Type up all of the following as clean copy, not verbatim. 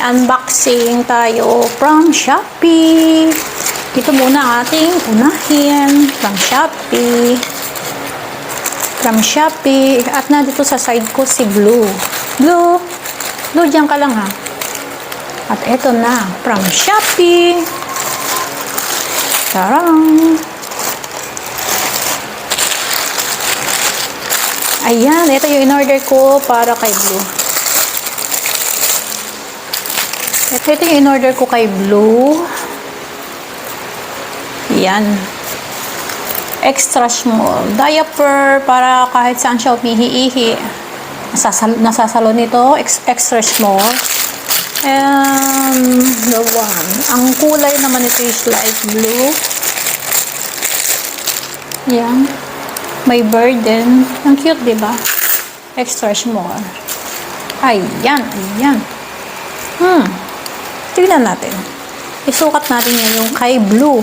unboxing tayo from Shopee. Ito muna ating unahin from Shopee. At nandito sa side ko si Blue. Blue, dyan ka lang ha. At ito na, from Shopee. Tarang! Ayan, ito yung in-order ko para kay Blue. Ito yung in-order ko kay Blue. Yan. Extra small. Diaper para kahit saan siya umihi-ihi. Nasasalo nito. Extra small. And the one. Ang kulay naman ito is light blue. Yan. May bird din. Ang cute, diba? Extra small. Ayan. Tignan natin. Isukat natin yan yung kay Blue.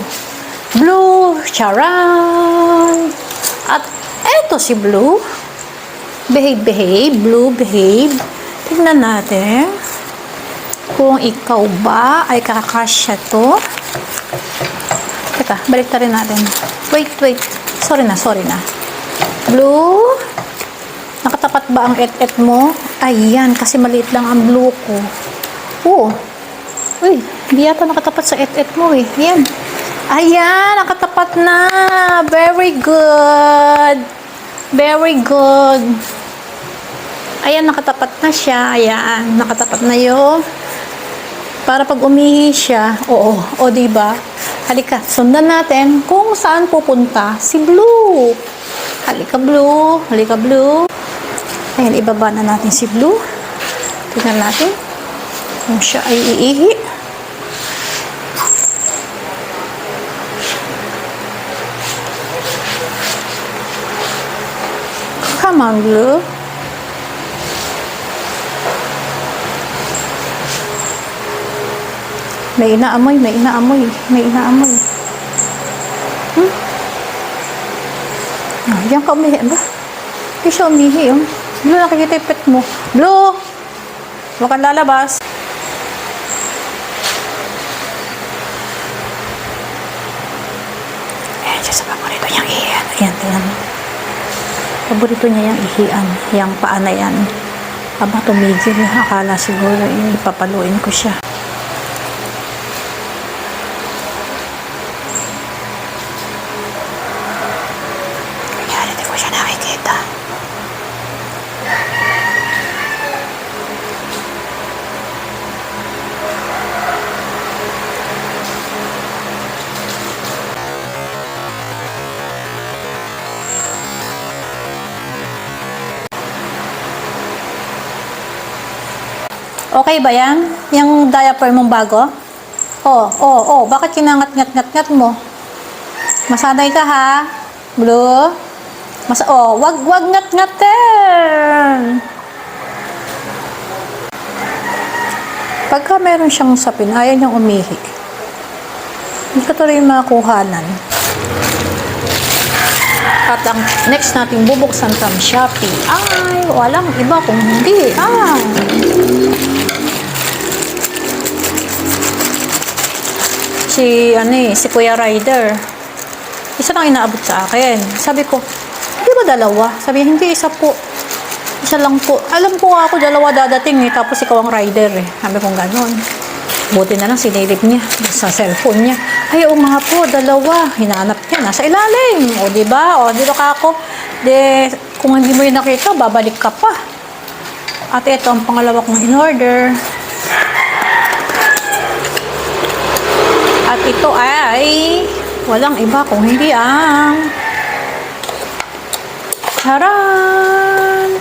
Blue, charan! At eto si Blue. Behave. Blue, behave. Tignan natin. Kung ikaw ba ay kakasya to. Teka, balik na rin natin. Wait. Sorry na. Blue, nakatapat ba ang et-et mo? Ayan, kasi maliit lang ang blue ko. Uy, hindi yata nakatapat sa et-et mo eh. Ayan, nakatapat na. Very good. Ayan, nakatapat na siya. Ayan, nakatapat na yun. Para pag umihi siya, o diba? Halika, sundan natin kung saan pupunta si Blue. Halika Blue. Ayan, ibaba na natin si Blue. Tignan natin kung siya ay iihi. Come on, Blue. May inaamoy. Diyan ka umihi ba? Hindi siya umihi, Blue, nakikita yung pet mo. Blue! Huwag kang lalabas. Ayan siya sa paborito niyang ihian. Ayan, tingnan mo. Paborito niya yung ihian. Yung paa na yan. Aba, tumigil. Akala siguro ipapaluin ko siya. Okay ba yan? Yung diaper mong bago? Bakit kinangat-ngat-ngat mo? Masanay ka ha? Blue? Wag ngat-ngatin! Pagka meron siyang sapin, ayaw niyang umihi. Hindi ko tuloy makuhanan. At ang next nating bubuksan from Shopee ay walang iba kung hindi si Kuya Rider. Isa lang inaabot sa akin. Sabi ko, di ba dalawa? Sabi, hindi, isa po. Isa lang po. Alam ko ako dalawa dadating tapos ikaw ang rider Sabi ko gano'n. Buti na lang sinilip niya sa cellphone niya. Ay, mga po, dalawa. Hinahanap niya, nasa ilalim. Diba? Dito ka ako. Kung hindi mo yun nakita, babalik ka pa. At ito ang pangalawa kong in-order. At ito ay walang iba kung hindi ang charan!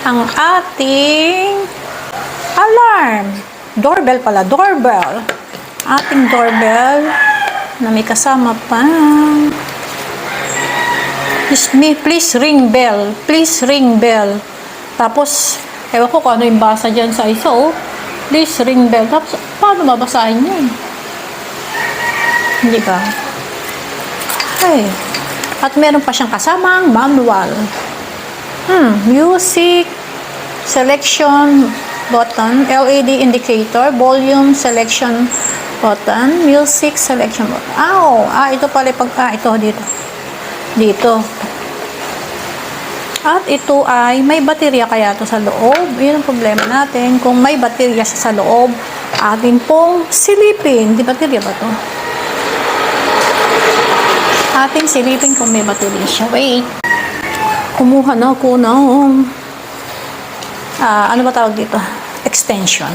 Ang ating alarm. Doorbell pala. Doorbell. Ating doorbell na may kasama pa. Please ring bell. Tapos, ewan ko kung ano yung basa dyan sa ISO. Please ring bell. Tapos, paano mabasahin yun? Hindi ba? At meron pa siyang kasamang manual. Music, selection, button, LED indicator, volume selection button, music selection button. Ito pala ito dito. Dito. At ito ay may baterya kaya to sa loob. Yun ang problema natin. Kung may baterya siya sa loob, atin pong silipin. Di baterya ba to? Ating silipin kung may baterya siya. Wait. Kumuha na ako ng ano ba tawag dito? Extension.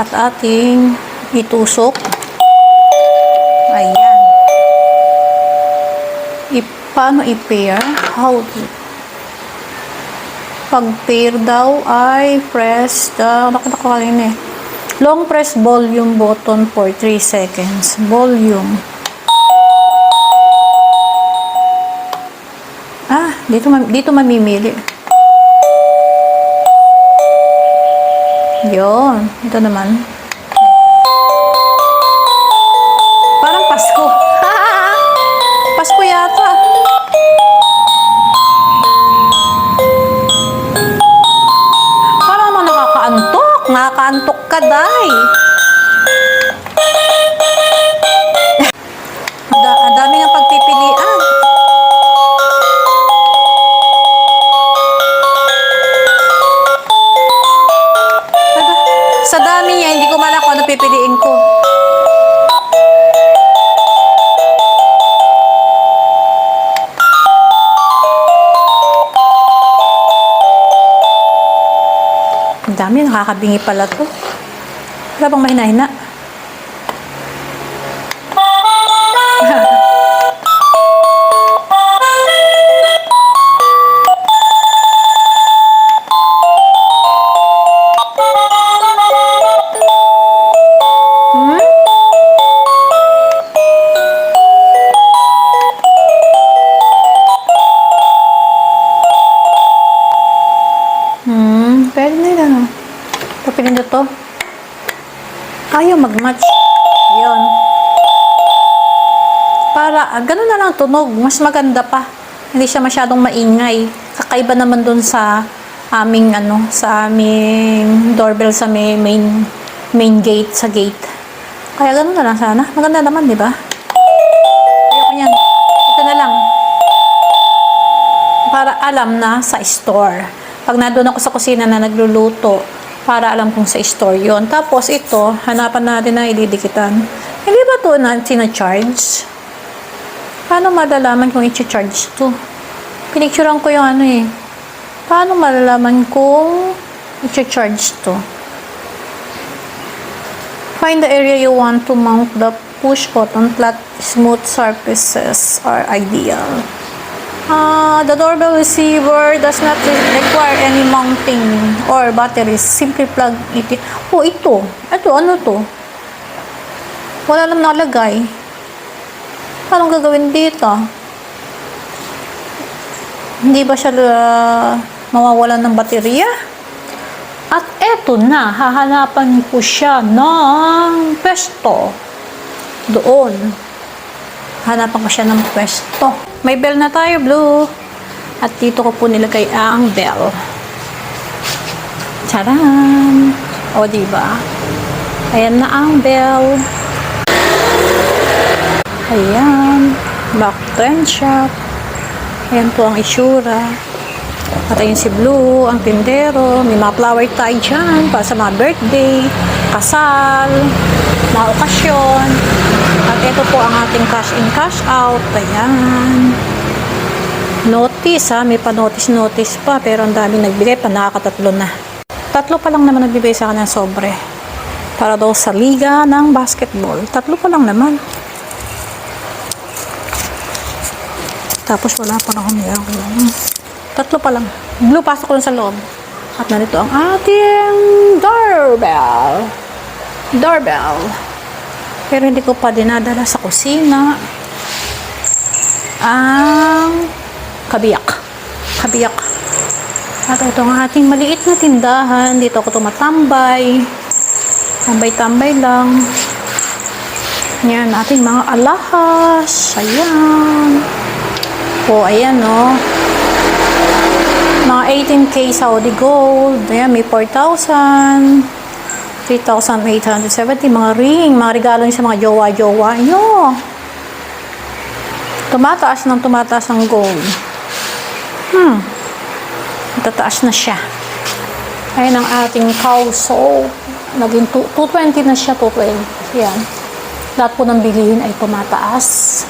At ating itusok. Ayan. Paano i-pair? How to? Pag-pair daw ay press the long press volume button for 3 seconds. Volume. Dito mamimili. Yun. Ito naman. Parang Pasko. Pasko yata. Parang naman nakakaantok. Nakakaantok ka, day. Ang dami ng pagpipilian. Sa dami niya, hindi ko malak kung ano pipiliin ko. Ang dami, nakakabingi pala to. Wala bang mahina-hina? Pwede na yun, ano? Papilin na to. Ayaw mag-match. Yun. Para, ganun na lang tunog. Mas maganda pa. Hindi siya masyadong maingay. Kakaiba naman dun sa aming, sa aming doorbell sa main gate, sa gate. Kaya ganun na lang sana. Maganda naman, di ba? Ayoko yan. Ito na lang. Para alam na sa store. Pag nandun ako sa kusina na nagluluto, para alam kong sa store yon. Tapos ito, hanapan natin na ididikitan. Hindi ba ito na sinacharge? Paano malalaman kung i-charge to? Pinicturean ko yung Paano malalaman kung i-charge to? Find the area you want to mount the push button. Flat, smooth surfaces are ideal. The doorbell receiver does not require any mounting or batteries. Simply plug it in. Ito. Ano to? Wala naman nakalagay. Paano gagawin dito? Hindi ba siya mawawalan ng baterya? At eto na, hahanapan ko siya ng pwesto. Doon. Hanapan ko siya ng pwesto. May bell na tayo, Blue. At dito ko po nilagay ang bell. Charan! O, diba? Ayan na ang bell. Ayan. Back to end shop. Ayan po ang itsura. At ayun si Blue, ang tindero. May mga flower tie dyan para sa mga birthday, kasal, mga okasyon. At ito po ang ating cash in, cash out. Ayan. Notice may pa-notice pa. Pero ang daming nagbigay pa. Nakakatatlo na. 3 pa lang naman nagbibigay sa akin ng sobre. Para daw sa liga ng basketball. 3 pa lang naman. Tapos wala pa na kami. 3 pa lang. Blue, pasok ko lang sa loob. At narito ang ating doorbell. Pero hindi ko pa dinadala sa kusina ang kabiyak. At ito ang ating maliit na tindahan. Dito ako tumatambay. Tambay-tambay lang. Yan, ating mga alahas. Ayan. Ayan, Mga 18K Saudi gold. Ayan, may 4,000. 3,870. Mga ring. Mga regalo niyo sa mga jowa-jowa nyo. Tumataas ng gold. Tataas na siya. Ayan ang ating Kauso. Naging 220 na siya, 220. Yan. Lahat po ng bilihin ay tumataas.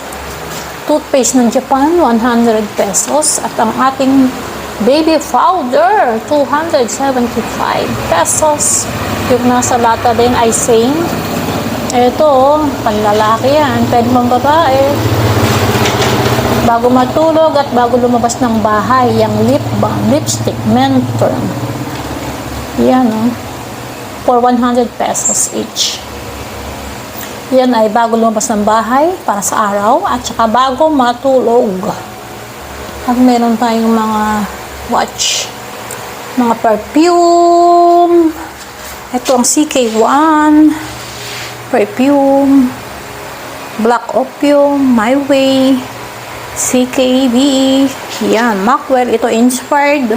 Toothpaste ng Japan, 100 pesos. At ang ating baby powder, 275 pesos. Yung nasa lata din ay same. Ito, panlalaki yan. Pwede mong babae. Bago matulog at bago lumabas ng bahay, yung lip balm, lipstick, Mentone. Yan, for 100 pesos each. Yan ay bago lumabas ng bahay para sa araw at saka bago matulog. At meron tayong mga watch, mga perfume. Ito ang CK1 perfume, Black Opium, My Way, CKB. Yan, Macwell. Ito inspired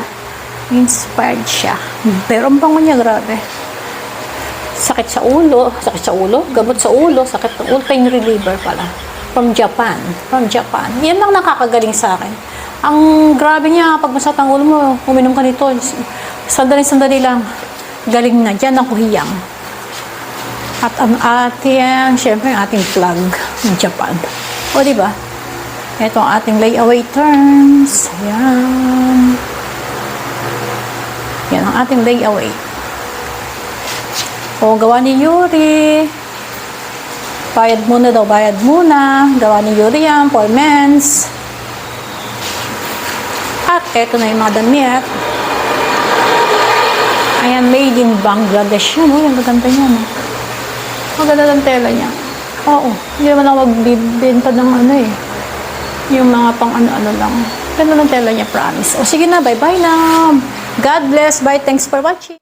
siya. Pero ang bango niya, grabe. Sakit sa ulo, gamot sa ulo, sakit ng ulo, pain reliever pala. From Japan. Yan lang nakakagaling sa akin. Ang grabe niya, pag masakit ang ulo mo, uminom ka nito, sandali lang, galing na. Diyan ang kuhiyang. At ang ating, syempre, ang ating plug ng Japan. O, diba? Ito ang ating layaway terms. Yan. Yan ang ating layaway. O, gawa ni Yuri. Bayad muna. Gawa ni Yuri yan for men's. At eto na yung mga damit. Ayan, made in Bangladesh. Yan, yung maganda niya, no? Maganda ng tela niya. Oo, hindi naman ako magbibenta ng ano eh. Yung mga pang ano-ano lang. Ganda ng tela niya, promise. O sige na, bye-bye na. God bless. Bye. Thanks for watching.